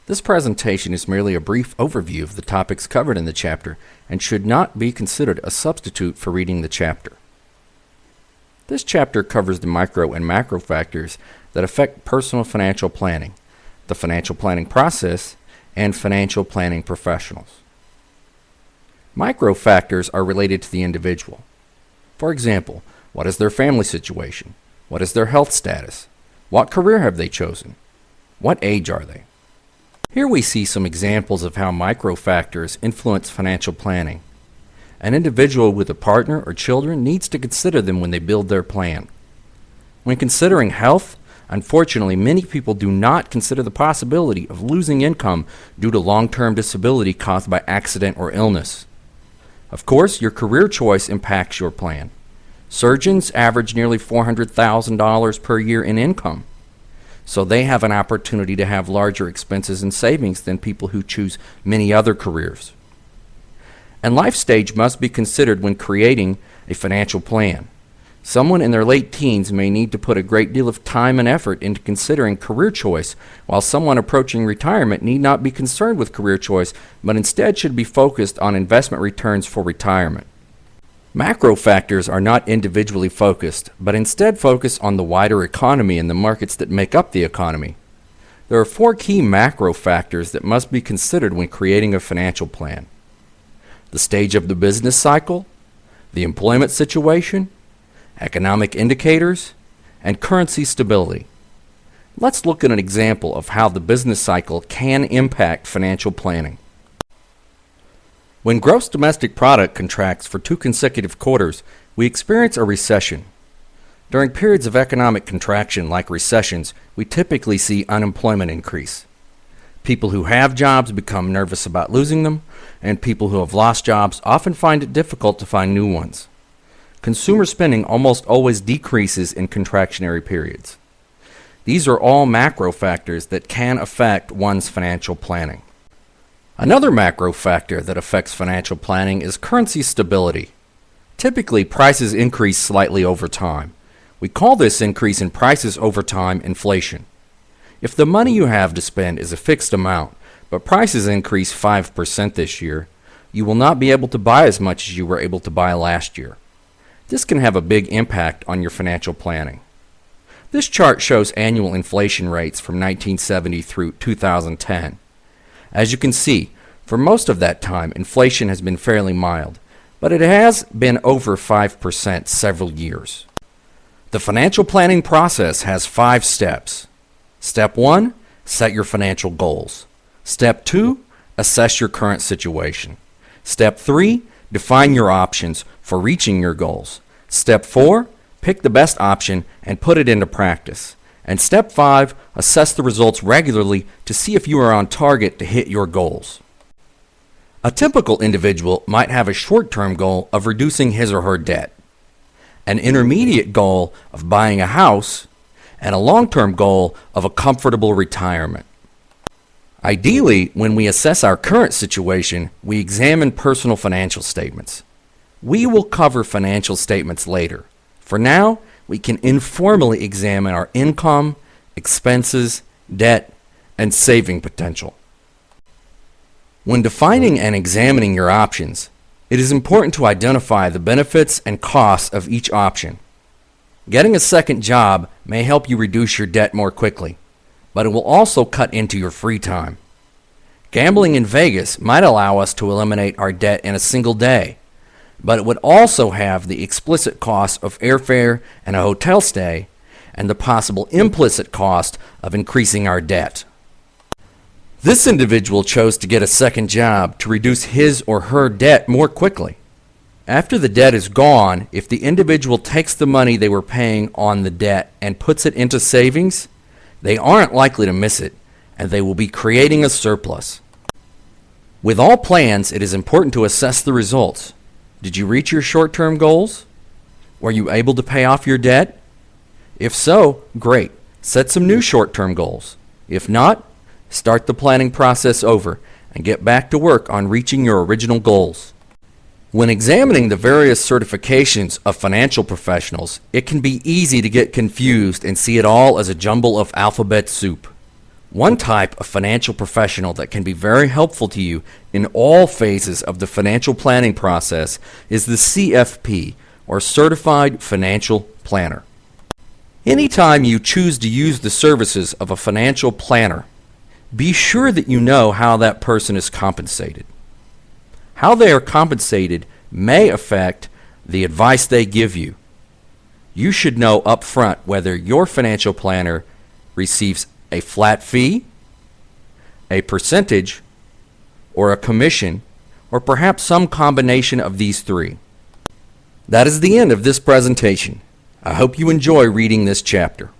This presentation is merely a brief overview of the topics covered in the chapter and should not be considered a substitute for reading the chapter. This chapter covers the micro and macro factors that affect personal financial planning, the financial planning process, and financial planning professionals. Micro factors are related to the individual. For example, what is their family situation? What is their health status? What career have they chosen? What age are they? Here we see some examples of how micro factors influence financial planning. An individual with a partner or children needs to consider them when they build their plan. When considering health, unfortunately, many people do not consider the possibility of losing income due to long-term disability caused by accident or illness. Of course, your career choice impacts your plan. Surgeons average nearly $400,000 per year in income, so they have an opportunity to have larger expenses and savings than people who choose many other careers. And life stage must be considered when creating a financial plan. Someone in their late teens may need to put a great deal of time and effort into considering career choice, while someone approaching retirement need not be concerned with career choice, but instead should be focused on investment returns for retirement. Macro factors are not individually focused, but instead focus on the wider economy and the markets that make up the economy. There are 4 key macro factors that must be considered when creating a financial plan: the stage of the business cycle, the employment situation, economic indicators, and currency stability. Let's look at an example of how the business cycle can impact financial planning. When gross domestic product contracts for 2 consecutive quarters, we experience a recession. During periods of economic contraction like recessions, we typically see unemployment increase. People who have jobs become nervous about losing them, and people who have lost jobs often find it difficult to find new ones. Consumer spending almost always decreases in contractionary periods. These are all macro factors that can affect one's financial planning. Another macro factor that affects financial planning is currency stability. Typically, prices increase slightly over time. We call this increase in prices over time inflation. If the money you have to spend is a fixed amount, but prices increase 5% this year, you will not be able to buy as much as you were able to buy last year. This can have a big impact on your financial planning. This chart shows annual inflation rates from 1970 through 2010. As you can see, for most of that time, inflation has been fairly mild, but it has been over 5% several years. The financial planning process has 5 steps. Step 1, set your financial goals. Step 2, assess your current situation. Step 3, define your options for reaching your goals. Step 4, pick the best option and put it into practice. And step 5, assess the results regularly to see if you are on target to hit your goals. A typical individual might have a short-term goal of reducing his or her debt, an intermediate goal of buying a house, and a long-term goal of a comfortable retirement. Ideally, when we assess our current situation, we examine personal financial statements. We will cover financial statements later. For now, we can informally examine our income, expenses, debt, and saving potential. When defining and examining your options, it is important to identify the benefits and costs of each option. Getting a second job may help you reduce your debt more quickly, but it will also cut into your free time. Gambling in Vegas might allow us to eliminate our debt in a single day, but it would also have the explicit cost of airfare and a hotel stay, and the possible implicit cost of increasing our debt. This individual chose to get a second job to reduce his or her debt more quickly. After the debt is gone, if the individual takes the money they were paying on the debt and puts it into savings, they aren't likely to miss it, and they will be creating a surplus. With all plans, it is important to assess the results. Did you reach your short-term goals? Were you able to pay off your debt? If so, great. Set some new short-term goals. If not, start the planning process over and get back to work on reaching your original goals. When examining the various certifications of financial professionals, it can be easy to get confused and see it all as a jumble of alphabet soup. One type of financial professional that can be very helpful to you in all phases of the financial planning process is the CFP, or Certified Financial Planner. Anytime you choose to use the services of a financial planner, be sure that you know how that person is compensated. How they are compensated may affect the advice they give you. You should know up front whether your financial planner receives a flat fee, a percentage, or a commission, or perhaps some combination of these three. That is the end of this presentation. I hope you enjoy reading this chapter.